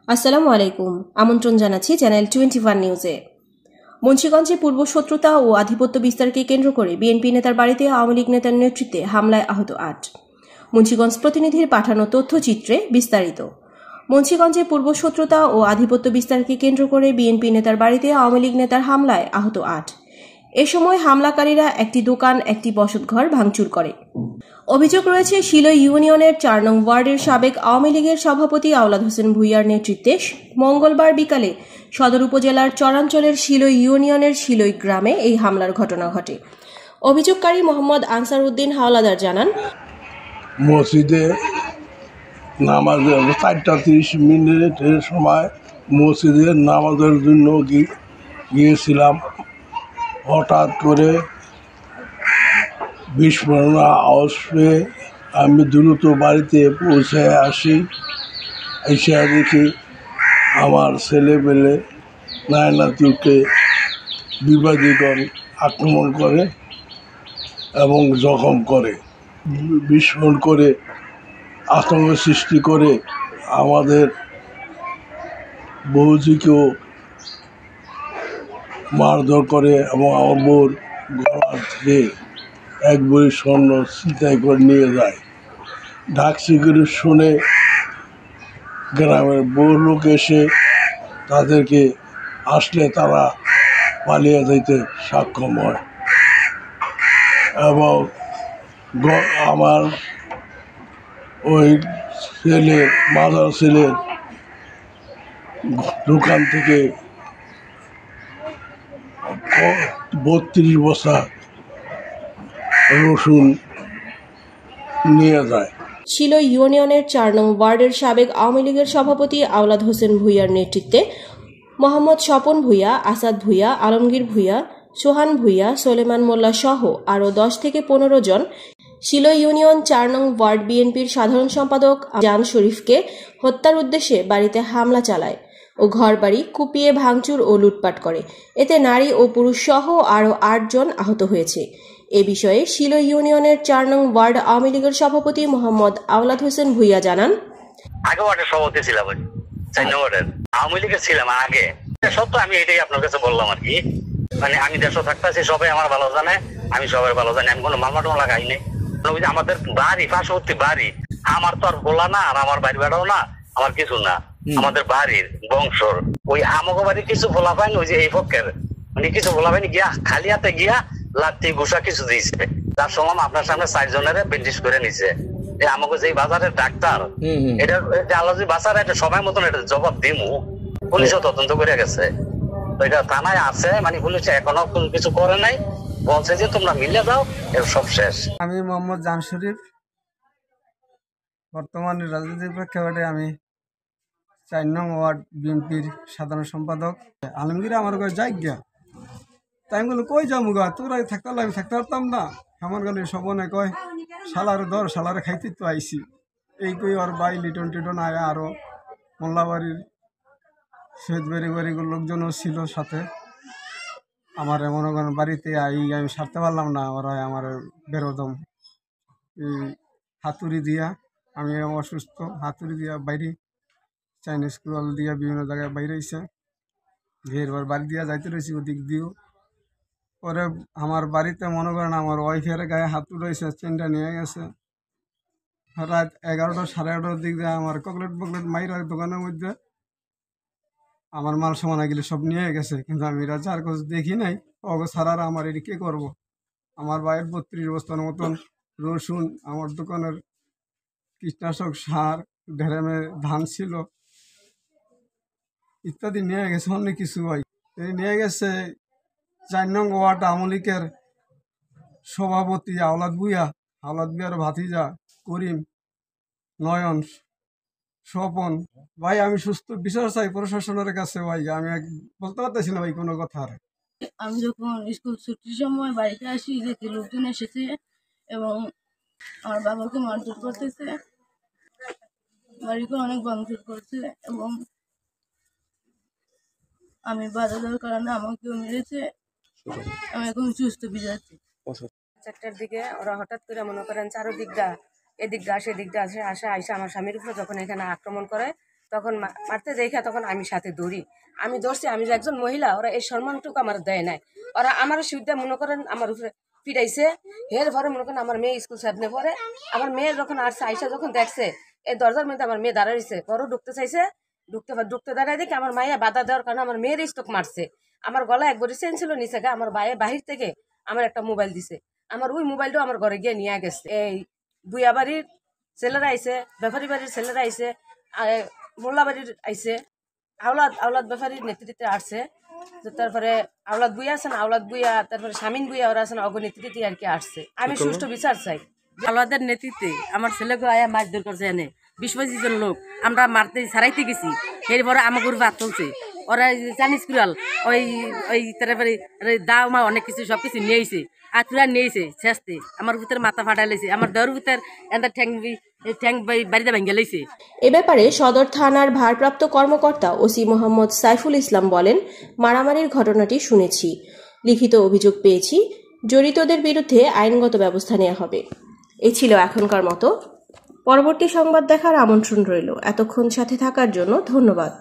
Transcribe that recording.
আসসালামু আলাইকুম। আমন্ত্রণ জানাচ্ছি চ্যানেল 21 নিউজে। মুন্সিগঞ্জে পূর্ব শত্রুতা ও আধিপত্য বিস্তারকে কেন্দ্র করে বিএনপি নেতার বাড়িতে আওয়ামী লীগ নেতার নেতৃত্বে হামলায় আহত 8। মুন্সিগঞ্জ প্রতিনিধির পাঠানো তথ্যচিত্রে বিস্তারিত। মুন্সিগঞ্জে পূর্ব শত্রুতা ও আধিপত্য বিস্তারকে কেন্দ্র করে বিএনপি নেতার বাড়িতে আওয়ামী লীগ নেতার হামলায় আহত 8। এ সময় হামলাকারীরা একটি দোকান, একটি বসতঘর ভাঙচুর করে। অভিযোগ রয়েছে শিলই ইউনিয়নের 4 নং ওয়ার্ডের সাবেক আওয়ামী লীগের সভাপতি আওলাদ হোসেন ভূঁইয়ার নেতৃত্বে মঙ্গলবার বিকালে সদর উপজেলার চরাঞ্চলের শিলই ইউনিয়নের শিলই গ্রামে এই হামলার ঘটনা ঘটে। অভিযোগকারী মোহাম্মদ আনসার উদ্দিন হাওলাদার জানান, মসজিদে নামাজের 4:30 সময় মসজিদে নামাজের জন্য গিয়েছিলাম। হঠাৎ করে বিস্ফোরণ আওয়াজ পেয়ে আমি দ্রুত বাড়িতে পৌঁছে আসি। এসে দেখি আমার ছেলেপেলে নায়নাতুকে বিবাদীগণ আক্রমণ করে এবং জখম করে, বিস্ফোরণ করে আতঙ্ক সৃষ্টি করে আমাদের বৌজিকেও মারধর করে এবং আমার বউর গলা থেকে এক ভরি স্বর্ণ ছিনতাই করে নিয়ে যায়। ঢাক সিকিউরিটি শুনে গ্রামের বহু লোক এসে তাদেরকে আসলে তারা পালিয়ে যেতে সক্ষম হয় এবং আমার ওই মাদার ছেলের দোকান থেকে 32 বস্তা রসুন নিয়ে যায়। শিলই ইউনিয়নের 4 নং ওয়ার্ডের সাবেক আওয়ামী লীগের সভাপতি আওলাদ হোসেন ভূঁইয়ার নেতৃত্বে মোহাম্মদ স্বপন ভূঁইয়া, আসাদ ভূঁইয়া, আলমগীর ভূঁইয়া, সোহান ভূঁইয়া, সোলেমান মোল্লা সহ আরও 10 থেকে 15 জন শিলই ইউনিয়ন 4 নং ওয়ার্ড বিএনপির সাধারণ সম্পাদক জান শরীফকে হত্যার উদ্দেশ্যে বাড়িতে হামলা চালায় ও ঘরবাড়ি কুপিয়ে ভাঙচুর ও লুটপাট করে। এতে নারী ও পুরুষ সহ আরও 8 জন আহত হয়েছে। এ বিষয়ে শিলই ইউনিয়নের 4 নং ওয়ার্ড আওয়ামী লীগের সভাপতি মোহাম্মদ আওলাদ হোসেন ভূঁইয়া জানান, আগে ওয়ার্ডের সভাপতি ছিলাম, 4 নং ওয়ার্ডের আওয়ামী লীগের ছিলাম আগে। সত্য আমি এটাই আপনার কাছে বললাম আর কি, মানে আমি দেশও থাকতেছি, সবাই আমার ভালো জানে, আমি সবাই ভালো জানি, আমি কোনো মামলা টামলা খাই নাই। আমাদের বাড়ি পার্শ্ববর্তী বাড়ি, আমার তো আর বলা না, আর আমার বাড়ি বেড়াও না, আমার কিছু না, আমাদের বাড়ির বংশর ওই আমাকে বাড়ির কিছু বলা পায়নি, ওই যে এই পক্ষের মানে কিছু বলা পায়নি গিয়া খালি হাতে গিয়া লাত্তি ঘুষা কিছু দিয়েছে। তার সময় আপনার সামনে 4 জনের বেন্ডিশ করে নিছে। আমাকে যে বাজারের ডাক্তার এটা আলাজি বাজার এটা সময় মতন এটা জবাব দিমু, পুলিশও তদন্ত করে গেছে, তো এটা থানায় আছে, মানে পুলিশ এখনো কিছু করে নাই, বলছে যে তোমরা মিলে দাও, এর সব শেষ। আমি মোহাম্মদ জান শরীফ, বর্তমানে রাজনীতির প্রেক্ষাপটে আমি 4 নং ওয়ার্ড বিএনপির সাধারণ সম্পাদক। আলমগীর আমার ঘরে যাই গিয়া, তাই আমি বলি কই যাবো গা, তোরা থাকতে আমি থাকতে পারতাম না। আমার গেলে সবনে কয় শালারে ধর, শালারে খাইতে তো আইসি, এই কই ওর বাই লিটন টিটন আয়া, আরো মোল্লাবাড়ির শহীদ বাড়িগুলোর লোকজনও ছিল সাথে। আমার মনে করেন বাড়িতে আমি সারতে পারলাম না, ওরা আমার বেরোদম হাতুড়ি দিয়া, আমি অসুস্থ, হাতুড়ি দিয়া বাইরে চাইনিজ কুড়াল দিয়া বিভিন্ন জায়গায় বাইরে হয়েছে, ঘেরবার বাড়ি দিয়া যাইতে রয়েছি ওদিক দিয়েও। পরে আমার বাড়িতে মনে করেন আমার ওয়াইফের গায়ে হাত রয়েছে, চেনটা নিয়ে গেছে। রাত 11টা 11:30 দিক দিয়ে আমার চকলেট মাইরা দোকানের মধ্যে আমার মাল সামান গেলে সব নিয়ে গেছে, কিন্তু আমি যার কাছে দেখি নাই, অগো ছাড়ার আমার এটি কে করবো। আমার বাইরের 32 বস্তার মতন রসুন, আমার দোকানের কীটনাশক সার, ঢেরামে ধান ছিল ইত্যাদি নিয়ে গেছে, অনেক কিছু হয় নিয়ে গেছে। 4 নং ওয়ার্ড আওয়ামী লীগের সভাপতি আওলাদ ভূঁইয়ার ভাতিজা করিম, নয়ন, স্বপন ভাই, আমি সুস্থ বিচার চাই প্রশাসনের কাছে ভাই, আমি বলতে পারতেছি না ভাই কোনো কথা। আমি যখন স্কুল ছুটির সময় বাড়িতে আসি, দেখি লোকজন এসেছে এবং আমার বাবাকে মারধর করতেছে, বাড়িকে অনেক ভাঙচুর করছে এবং আমি বাধা দেওয়ার কারণে আমাকেও মেরেছে। আমি এখন সুস্থ বিচারছি। 4টার দিকে ওরা হঠাৎ করে মনে করেন চারোদিকটা এদিকটা সেদিকটা আসে আইসা আমার স্বামীর উপরে যখন এখানে আক্রমণ করে, তখন মারতে দেখা তখন আমি সাথে দৌড়ি, আমি ধরছি, আমি যে একজন মহিলা, ওরা এই সম্মানটুকু আমার দেয় নাই। ওরা আমার সুবিধা মনে করেন আমার উপরে পিটাইছে। এর পরে মনে করেন আমার মেয়ে স্কুল সামনে পরে, আমার মেয়ে যখন আসছে, আইসা যখন দেখছে এই দরজার মধ্যে আমার মেয়ে দাঁড়াইছে, বড় ঢুকতে চাইছে, ঢুকতে দাঁড়ায় দেখে আমার মাইয়া বাধা দেওয়ার কারণে আমার মেয়ের স্টক মারছে। আমার গলায় একবারে চেন ছিল নিচে গা, আমার বাহির থেকে আমার একটা মোবাইল দিছে, আমার ওই মোবাইলটাও আমার ঘরে গিয়ে নিয়ে গেছে। এই বুয়া বাড়ির ছেলেরা আইছে, ব্যাপারী বাড়ির ছেলেরা আইছে, মোল্লা বাড়ির আইছে, আওলাদ ব্যাপারীর নেতৃত্বে আসছে। তো তারপরে আওলাদ বুইয়া আছেন, আওলাদ বুইয়া, তারপরে শামিন বুইয়া, ওরা আছেন অগনেতৃত্বে আর কি আসছে। আমি সুষ্ঠু বিচার চাই। আওলাদের নেতৃত্বে আমার ছেলেকে আয়া মারধর করছে, এনে 20-25 জন লোক, আমরা মারতে ছাড়াইতে গেছি, এরপরে আমাকে ভাত তুলছে ওরা, চাইনিজ কুড়াল, ওই তারপরে দাও মা অনেক কিছু সবকিছু নিয়েছে, আতুরা নিয়েছে, শেষতে আমার ভিতরে মাথা ফাটাই লেছে, আমার দেওয়ার ভিতর এদের ঠ্যাং বাড়িতে ভেঙে লেছে। এ ব্যাপারে সদর থানার ভারপ্রাপ্ত কর্মকর্তা ওসি মোহাম্মদ সাইফুল ইসলাম বলেন, মারামারির ঘটনাটি শুনেছি, লিখিত অভিযোগ পেয়েছি, জড়িতদের বিরুদ্ধে আইনগত ব্যবস্থা নেওয়া হবে। এই ছিল এখনকার মতো। পরবর্তী সংবাদ দেখার আমন্ত্রণ রইল। এতক্ষণ সাথে থাকার জন্য ধন্যবাদ।